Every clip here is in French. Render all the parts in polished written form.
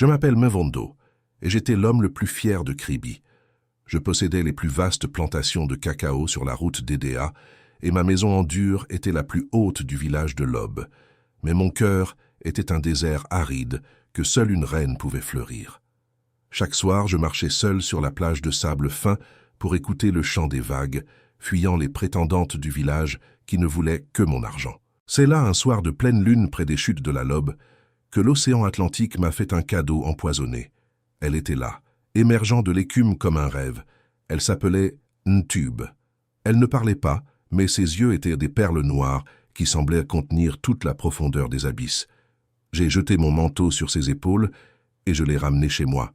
Je m'appelle Mvondo, et j'étais l'homme le plus fier de Kribi. Je possédais les plus vastes plantations de cacao sur la route d'Edea, et ma maison en dur était la plus haute du village de Lob. Mais mon cœur était un désert aride que seule une reine pouvait fleurir. Chaque soir, je marchais seul sur la plage de sable fin pour écouter le chant des vagues, fuyant les prétendantes du village qui ne voulaient que mon argent. C'est là, un soir de pleine lune près des chutes de la Lobe, que l'océan Atlantique m'a fait un cadeau empoisonné. Elle était là, émergeant de l'écume comme un rêve. Elle s'appelait Ntube. Elle ne parlait pas, mais ses yeux étaient des perles noires qui semblaient contenir toute la profondeur des abysses. J'ai jeté mon manteau sur ses épaules et je l'ai ramené chez moi,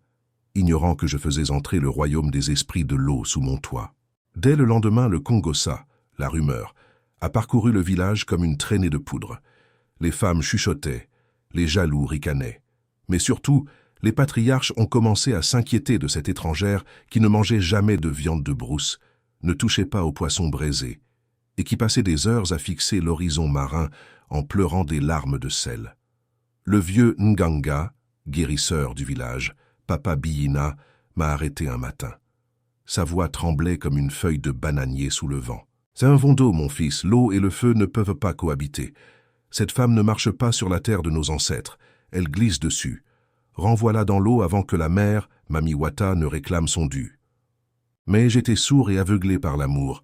ignorant que je faisais entrer le royaume des esprits de l'eau sous mon toit. Dès le lendemain, le Kongosa, la rumeur, a parcouru le village comme une traînée de poudre. Les femmes chuchotaient, les jaloux ricanaient. Mais surtout, les patriarches ont commencé à s'inquiéter de cette étrangère qui ne mangeait jamais de viande de brousse, ne touchait pas aux poissons braisés, et qui passait des heures à fixer l'horizon marin en pleurant des larmes de sel. Le vieux Nganga, guérisseur du village, Papa Biyina, m'a arrêté un matin. Sa voix tremblait comme une feuille de bananier sous le vent. « C'est un Vondo, mon fils, l'eau et le feu ne peuvent pas cohabiter. Cette femme ne marche pas sur la terre de nos ancêtres, elle glisse dessus. Renvoie-la dans l'eau avant que la mère, Mami Wata, ne réclame son dû. » Mais j'étais sourd et aveuglé par l'amour.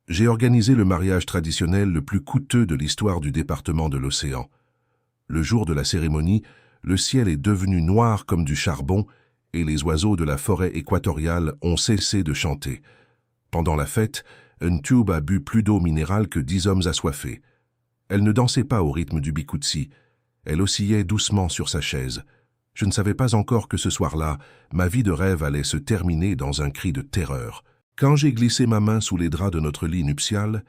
J'ai organisé le mariage traditionnel le plus coûteux de l'histoire du département de l'océan. Le jour de la cérémonie, le ciel est devenu noir comme du charbon et les oiseaux de la forêt équatoriale ont cessé de chanter. Pendant la fête, Ntube a bu plus d'eau minérale que 10 hommes assoiffés. Elle ne dansait pas au rythme du bikutsi. Elle oscillait doucement sur sa chaise. Je ne savais pas encore que ce soir-là, ma vie de rêve allait se terminer dans un cri de terreur. Quand j'ai glissé ma main sous les draps de notre lit nuptial,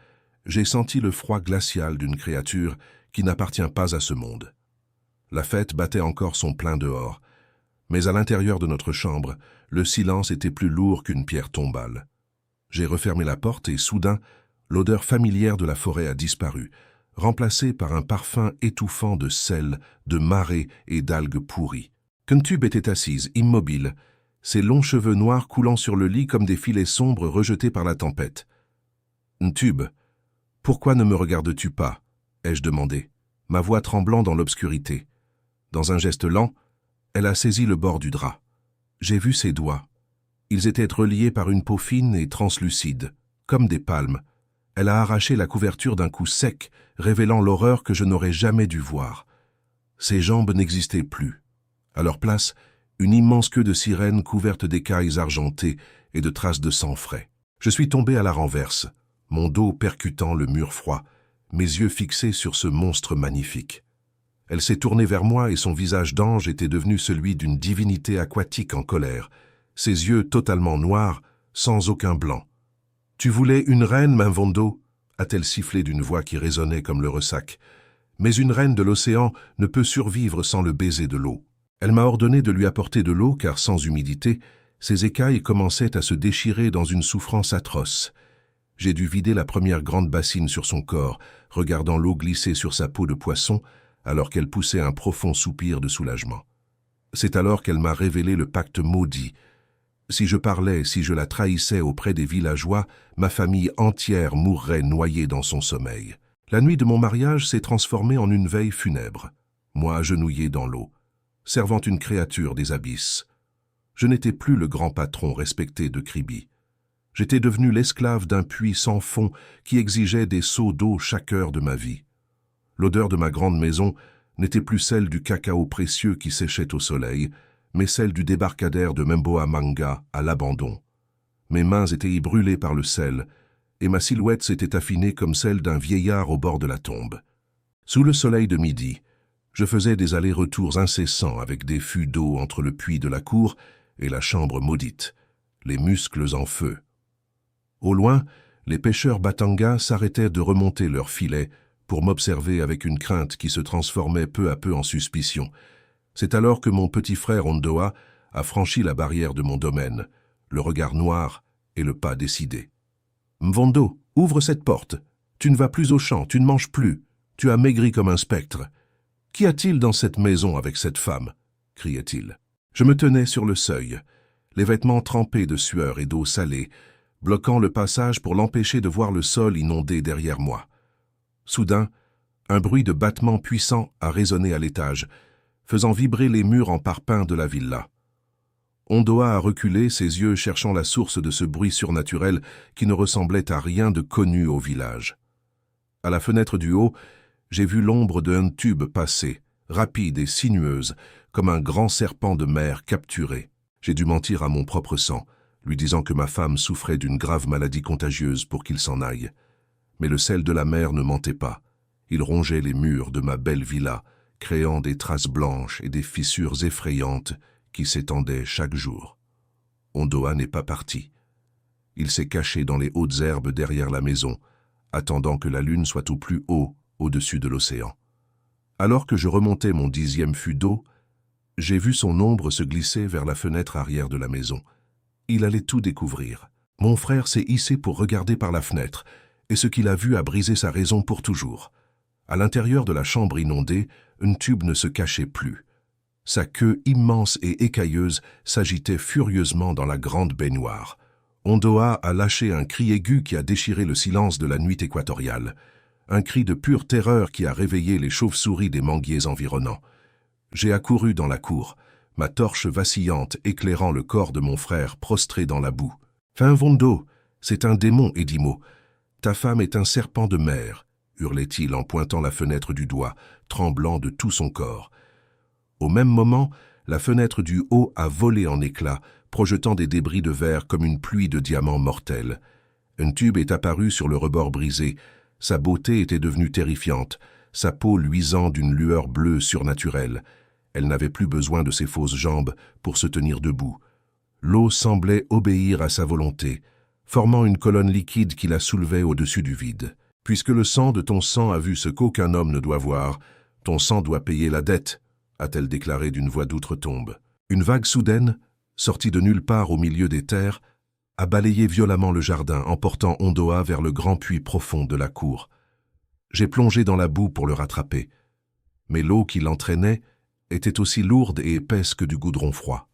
j'ai senti le froid glacial d'une créature qui n'appartient pas à ce monde. La fête battait encore son plein dehors, mais à l'intérieur de notre chambre, le silence était plus lourd qu'une pierre tombale. J'ai refermé la porte et soudain, l'odeur familière de la forêt a disparu, remplacée par un parfum étouffant de sel, de marée et d'algues pourries. Ntube était assise, immobile, ses longs cheveux noirs coulant sur le lit comme des filets sombres rejetés par la tempête. « Ntube, pourquoi ne me regardes-tu pas ?» ai-je demandé, ma voix tremblant dans l'obscurité. Dans un geste lent, elle a saisi le bord du drap. J'ai vu ses doigts. Ils étaient reliés par une peau fine et translucide, comme des palmes. Elle a arraché la couverture d'un coup sec, révélant l'horreur que je n'aurais jamais dû voir. Ses jambes n'existaient plus. À leur place, une immense queue de sirène couverte d'écailles argentées et de traces de sang frais. Je suis tombé à la renverse, mon dos percutant le mur froid, mes yeux fixés sur ce monstre magnifique. Elle s'est tournée vers moi et son visage d'ange était devenu celui d'une divinité aquatique en colère, ses yeux totalement noirs, sans aucun blanc. « Tu voulais une reine, Mvondo ?» a-t-elle sifflé d'une voix qui résonnait comme le ressac. « Mais une reine de l'océan ne peut survivre sans le baiser de l'eau. » Elle m'a ordonné de lui apporter de l'eau car sans humidité, ses écailles commençaient à se déchirer dans une souffrance atroce. J'ai dû vider la première grande bassine sur son corps, regardant l'eau glisser sur sa peau de poisson, alors qu'elle poussait un profond soupir de soulagement. C'est alors qu'elle m'a révélé le pacte maudit. Si je parlais, si je la trahissais auprès des villageois, ma famille entière mourrait noyée dans son sommeil. La nuit de mon mariage s'est transformée en une veille funèbre, moi agenouillé dans l'eau, servant une créature des abysses. Je n'étais plus le grand patron respecté de Kribi. J'étais devenu l'esclave d'un puits sans fond qui exigeait des seaux d'eau chaque heure de ma vie. L'odeur de ma grande maison n'était plus celle du cacao précieux qui séchait au soleil, mais celle du débarcadère de Mboa-Manga à l'abandon. Mes mains étaient brûlées par le sel, et ma silhouette s'était affinée comme celle d'un vieillard au bord de la tombe. Sous le soleil de midi, je faisais des allers-retours incessants avec des fûts d'eau entre le puits de la cour et la chambre maudite, les muscles en feu. Au loin, les pêcheurs Batanga s'arrêtaient de remonter leurs filets pour m'observer avec une crainte qui se transformait peu à peu en suspicion. C'est alors que mon petit frère Ondoa a franchi la barrière de mon domaine, le regard noir et le pas décidé. « Mvondo, ouvre cette porte. Tu ne vas plus au champ, tu ne manges plus. Tu as maigri comme un spectre. Qu'y a-t-il dans cette maison avec cette femme ?» criait-il. Je me tenais sur le seuil, les vêtements trempés de sueur et d'eau salée, bloquant le passage pour l'empêcher de voir le sol inondé derrière moi. Soudain, un bruit de battement puissant a résonné à l'étage, faisant vibrer les murs en parpaing de la villa. Ondoa a reculé, ses yeux cherchant la source de ce bruit surnaturel qui ne ressemblait à rien de connu au village. À la fenêtre du haut, j'ai vu l'ombre d'un tube passer, rapide et sinueuse, comme un grand serpent de mer capturé. J'ai dû mentir à mon propre sang, lui disant que ma femme souffrait d'une grave maladie contagieuse pour qu'il s'en aille. Mais le sel de la mer ne mentait pas. Il rongeait les murs de ma belle villa, créant des traces blanches et des fissures effrayantes qui s'étendaient chaque jour. Ondoa n'est pas parti. Il s'est caché dans les hautes herbes derrière la maison, attendant que la lune soit au plus haut, au-dessus de l'océan. Alors que je remontais mon 10e fût d'eau, j'ai vu son ombre se glisser vers la fenêtre arrière de la maison. Il allait tout découvrir. Mon frère s'est hissé pour regarder par la fenêtre, et ce qu'il a vu a brisé sa raison pour toujours. À l'intérieur de la chambre inondée, un tube ne se cachait plus. Sa queue immense et écailleuse s'agitait furieusement dans la grande baignoire. Ondoa a lâché un cri aigu qui a déchiré le silence de la nuit équatoriale. Un cri de pure terreur qui a réveillé les chauves-souris des manguiers environnants. J'ai accouru dans la cour, ma torche vacillante éclairant le corps de mon frère prostré dans la boue. « Fin Vondo, c'est un démon, Edimo. Ta femme est un serpent de mer, » hurlait-il en pointant la fenêtre du doigt, tremblant de tout son corps. Au même moment, la fenêtre du haut a volé en éclats, projetant des débris de verre comme une pluie de diamants mortels. Un tube est apparu sur le rebord brisé. Sa beauté était devenue terrifiante, sa peau luisant d'une lueur bleue surnaturelle. Elle n'avait plus besoin de ses fausses jambes pour se tenir debout. L'eau semblait obéir à sa volonté, formant une colonne liquide qui la soulevait au-dessus du vide. « Puisque le sang de ton sang a vu ce qu'aucun homme ne doit voir, ton sang doit payer la dette », a-t-elle déclaré d'une voix d'outre-tombe. Une vague soudaine, sortie de nulle part au milieu des terres, a balayé violemment le jardin, emportant Ondoa vers le grand puits profond de la cour. J'ai plongé dans la boue pour le rattraper, mais l'eau qui l'entraînait était aussi lourde et épaisse que du goudron froid.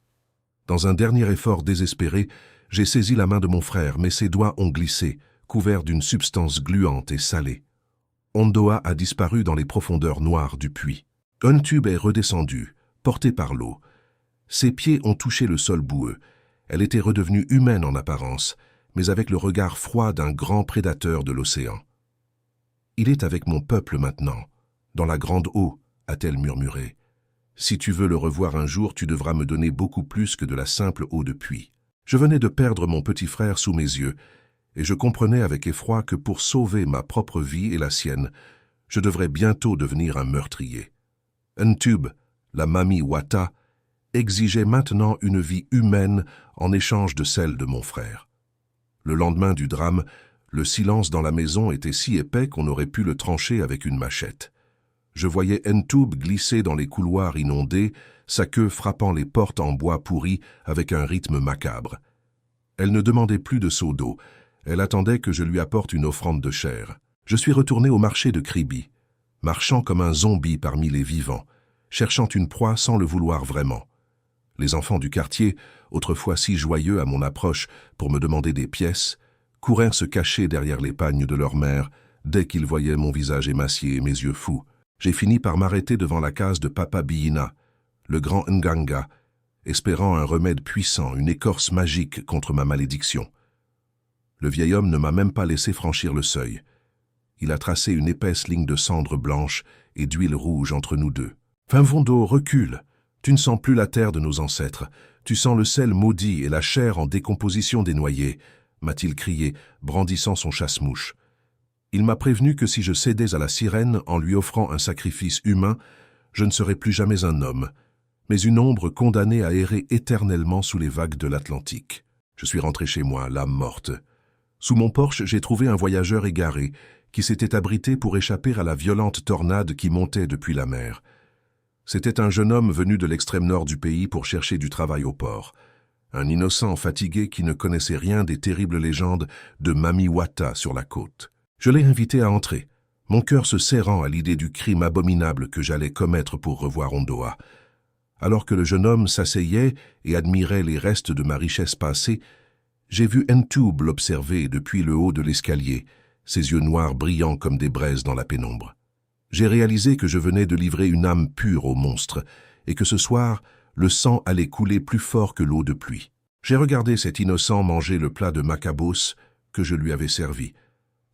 Dans un dernier effort désespéré, j'ai saisi la main de mon frère, mais ses doigts ont glissé, couverts d'une substance gluante et salée. Ondoa a disparu dans les profondeurs noires du puits. Un tube est redescendu, porté par l'eau. Ses pieds ont touché le sol boueux. Elle était redevenue humaine en apparence, mais avec le regard froid d'un grand prédateur de l'océan. « Il est avec mon peuple maintenant, dans la grande eau, » a-t-elle murmuré. « Si tu veux le revoir un jour, tu devras me donner beaucoup plus que de la simple eau de puits. » Je venais de perdre mon petit frère sous mes yeux, et je comprenais avec effroi que pour sauver ma propre vie et la sienne, je devrais bientôt devenir un meurtrier. Ntube, la mamie Wata, exigeait maintenant une vie humaine en échange de celle de mon frère. Le lendemain du drame, le silence dans la maison était si épais qu'on aurait pu le trancher avec une machette. Je voyais Ntube glisser dans les couloirs inondés, sa queue frappant les portes en bois pourri avec un rythme macabre. Elle ne demandait plus de seau d'eau, elle attendait que je lui apporte une offrande de chair. Je suis retourné au marché de Kribi, marchant comme un zombie parmi les vivants, cherchant une proie sans le vouloir vraiment. Les enfants du quartier, autrefois si joyeux à mon approche pour me demander des pièces, courèrent se cacher derrière les pagnes de leur mère dès qu'ils voyaient mon visage émacié et mes yeux fous. J'ai fini par m'arrêter devant la case de Papa Biina, le grand Nganga, espérant un remède puissant, une écorce magique contre ma malédiction. Le vieil homme ne m'a même pas laissé franchir le seuil. Il a tracé une épaisse ligne de cendre blanche et d'huile rouge entre nous deux. « Finvondo, recule. Tu ne sens plus la terre de nos ancêtres. Tu sens le sel maudit et la chair en décomposition des noyés, » m'a-t-il crié, brandissant son chasse-mouche. Il m'a prévenu que si je cédais à la sirène en lui offrant un sacrifice humain, je ne serais plus jamais un homme, mais une ombre condamnée à errer éternellement sous les vagues de l'Atlantique. Je suis rentré chez moi, l'âme morte. Sous mon porche, j'ai trouvé un voyageur égaré qui s'était abrité pour échapper à la violente tornade qui montait depuis la mer. C'était un jeune homme venu de l'extrême nord du pays pour chercher du travail au port. Un innocent fatigué qui ne connaissait rien des terribles légendes de Mami Wata sur la côte. Je l'ai invité à entrer, mon cœur se serrant à l'idée du crime abominable que j'allais commettre pour revoir Ondoa. Alors que le jeune homme s'asseyait et admirait les restes de ma richesse passée, j'ai vu Ntube l'observer depuis le haut de l'escalier, ses yeux noirs brillants comme des braises dans la pénombre. J'ai réalisé que je venais de livrer une âme pure au monstre, et que ce soir, le sang allait couler plus fort que l'eau de pluie. J'ai regardé cet innocent manger le plat de macabos que je lui avais servi,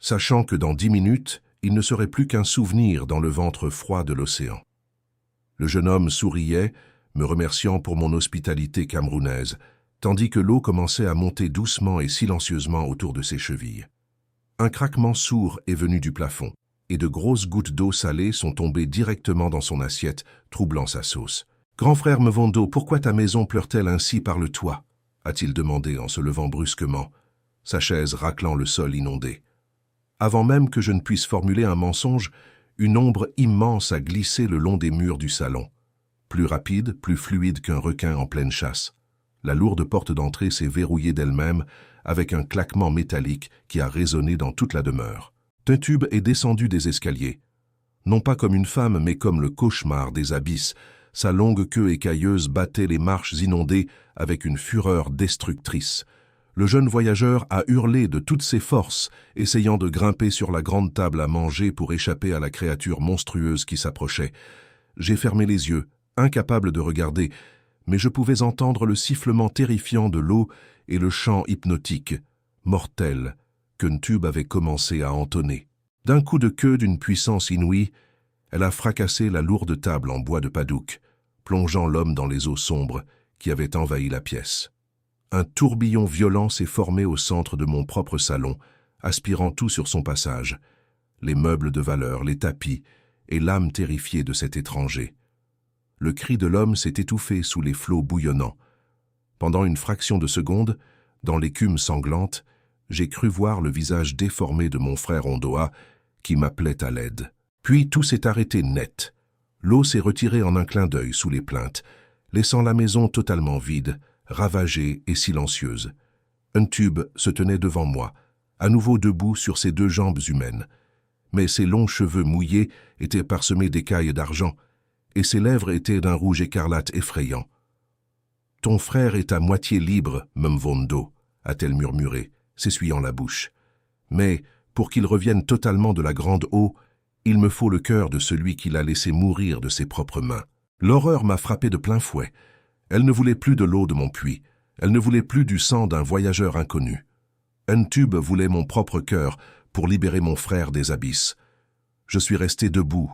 sachant que dans 10 minutes, il ne serait plus qu'un souvenir dans le ventre froid de l'océan. Le jeune homme souriait, me remerciant pour mon hospitalité camerounaise, tandis que l'eau commençait à monter doucement et silencieusement autour de ses chevilles. Un craquement sourd est venu du plafond, et de grosses gouttes d'eau salée sont tombées directement dans son assiette, troublant sa sauce. « Grand frère Mvondo, pourquoi ta maison pleure-t-elle ainsi par le toit ?» a-t-il demandé en se levant brusquement, sa chaise raclant le sol inondé. Avant même que je ne puisse formuler un mensonge, une ombre immense a glissé le long des murs du salon, plus rapide, plus fluide qu'un requin en pleine chasse. La lourde porte d'entrée s'est verrouillée d'elle-même avec un claquement métallique qui a résonné dans toute la demeure. Ntube est descendu des escaliers. Non pas comme une femme, mais comme le cauchemar des abysses. Sa longue queue écailleuse battait les marches inondées avec une fureur destructrice. Le jeune voyageur a hurlé de toutes ses forces, essayant de grimper sur la grande table à manger pour échapper à la créature monstrueuse qui s'approchait. J'ai fermé les yeux, incapable de regarder, mais je pouvais entendre le sifflement terrifiant de l'eau et le chant hypnotique, mortel, que Ntube avait commencé à entonner. D'un coup de queue d'une puissance inouïe, elle a fracassé la lourde table en bois de padouk, plongeant l'homme dans les eaux sombres qui avaient envahi la pièce. Un tourbillon violent s'est formé au centre de mon propre salon, aspirant tout sur son passage, les meubles de valeur, les tapis et l'âme terrifiée de cet étranger. Le cri de l'homme s'est étouffé sous les flots bouillonnants. Pendant une fraction de seconde, dans l'écume sanglante, j'ai cru voir le visage déformé de mon frère Ondoa qui m'appelait à l'aide. Puis tout s'est arrêté net. L'eau s'est retirée en un clin d'œil sous les plaintes, laissant la maison totalement vide, ravagée et silencieuse. Ntube se tenait devant moi, à nouveau debout sur ses 2 jambes humaines. Mais ses longs cheveux mouillés étaient parsemés d'écailles d'argent, et ses lèvres étaient d'un rouge écarlate effrayant. « Ton frère est à moitié libre, Mvondo, a-t-elle murmuré, s'essuyant la bouche. Mais, pour qu'il revienne totalement de la grande eau, il me faut le cœur de celui qui l'a laissé mourir de ses propres mains. L'horreur m'a frappé de plein fouet. Elle ne voulait plus de l'eau de mon puits. Elle ne voulait plus du sang d'un voyageur inconnu. Ntube voulait mon propre cœur pour libérer mon frère des abysses. Je suis resté debout,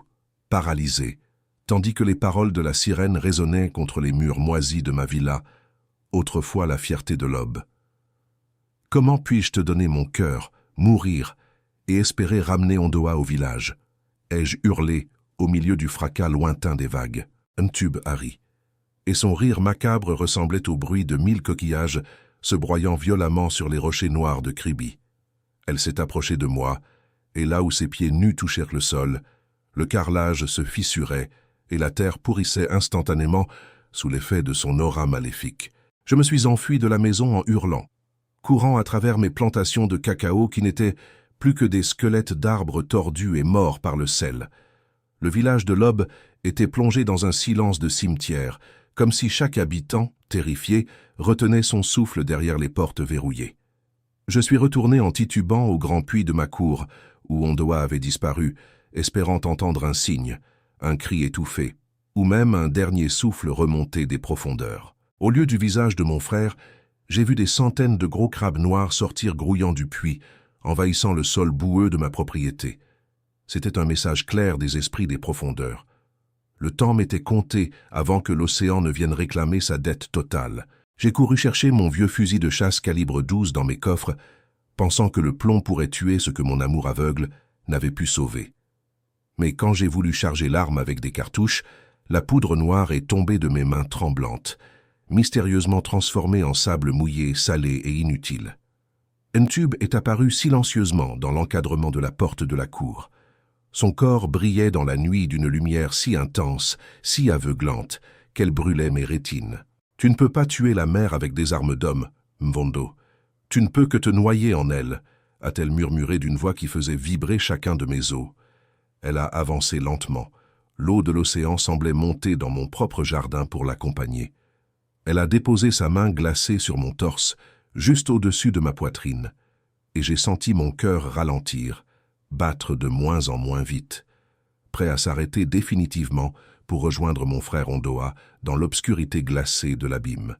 paralysé, tandis que les paroles de la sirène résonnaient contre les murs moisis de ma villa, autrefois la fierté de l'aube. Comment puis-je te donner mon cœur, mourir, et espérer ramener Ondoa au village? Ai-je hurlé au milieu du fracas lointain des vagues. Ntube a ri. Et son rire macabre ressemblait au bruit de 1000 coquillages se broyant violemment sur les rochers noirs de Kribi. Elle s'est approchée de moi, et là où ses pieds nus touchèrent le sol, le carrelage se fissurait et la terre pourrissait instantanément sous l'effet de son aura maléfique. Je me suis enfui de la maison en hurlant, courant à travers mes plantations de cacao qui n'étaient plus que des squelettes d'arbres tordus et morts par le sel. Le village de l'Aube était plongé dans un silence de cimetière, comme si chaque habitant, terrifié, retenait son souffle derrière les portes verrouillées. Je suis retourné en titubant au grand puits de ma cour, où Ondoa avait disparu, espérant entendre un signe, un cri étouffé, ou même un dernier souffle remonté des profondeurs. Au lieu du visage de mon frère, j'ai vu des centaines de gros crabes noirs sortir grouillant du puits, envahissant le sol boueux de ma propriété. C'était un message clair des esprits des profondeurs. Le temps m'était compté avant que l'océan ne vienne réclamer sa dette totale. J'ai couru chercher mon vieux fusil de chasse calibre 12 dans mes coffres, pensant que le plomb pourrait tuer ce que mon amour aveugle n'avait pu sauver. Mais quand j'ai voulu charger l'arme avec des cartouches, la poudre noire est tombée de mes mains tremblantes, mystérieusement transformée en sable mouillé, salé et inutile. Ntube est apparu silencieusement dans l'encadrement de la porte de la cour. Son corps brillait dans la nuit d'une lumière si intense, si aveuglante, qu'elle brûlait mes rétines. « Tu ne peux pas tuer la mer avec des armes d'homme, Mvondo. Tu ne peux que te noyer en elle, a-t-elle murmuré d'une voix qui faisait vibrer chacun de mes os. Elle a avancé lentement, L'eau de l'océan semblait monter dans mon propre jardin pour l'accompagner. Elle a déposé sa main glacée sur mon torse, juste au-dessus de ma poitrine, et j'ai senti mon cœur ralentir, battre de moins en moins vite, prêt à s'arrêter définitivement pour rejoindre mon frère Ondoa dans l'obscurité glacée de l'abîme.